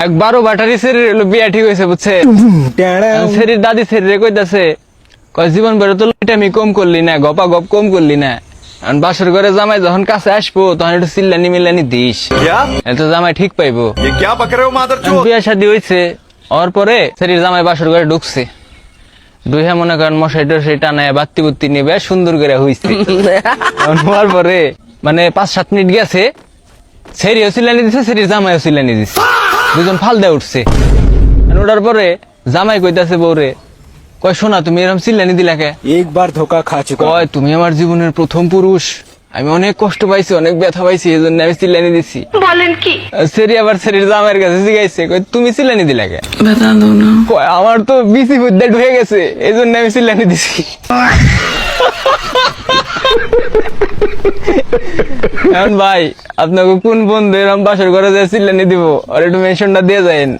এক 12 বাটারি শরীর বিয়া ঠিক হয়েছে বুঝছে শরীর দাদি শরীরে কইতাছে কয় জীবন বেরো তো আমি কম করলি না গপা গপ কম করলি না বাসর ঘরে জামাই যখন কাছে আসবো তখন একটু চিল্লানি মিল্লানি দিস এত জামাই ঠিক পাইবো বিয়া শাদী হয়েছে ওর পরে শরীর জামাই বাসর ঘরে ঢুকছে দুইহা মনে করেন মশাই টশাই টানায় বাত্তি বুত্তি নিয়ে বেশ সুন্দর করে হইছে হওয়ার পরে মানে 5-7 মিনিট গেছে সেরিও চিল্লানি দিছে সেরির জামাইও চিল্লানি দিছে দুজন ফাল দিয়ে উঠছে ওঠার পরে জামাই কইতাছে বউরে কয় শোনা তুমি এরকম চিল্লানি দিলা কে একবার ধোকা খা চুকা কয় তুমি আমার জীবনের প্রথম পুরুষ আমি অনেক কষ্ট পাইছি অনেক ব্যথা পাইছি এই জন্য আমি চিল্লানি দিছি বলেন কি সেরি আবার সেরির জামাইয়ের কাছে জিগাইছে কয় তুমি চিল্লানি দিলা কে बता दो ना কয় আমার তো বিসি বুদ্ধা ঢুকে গেছে এই জন্য আমি চিল্লানি দিছি এখন ভাই আপনাকে কোন বন্ধু এরকম বাসর ঘরে যায় চিল্লানি দিব আর একটু মেনশনটা দিয়ে যায়েন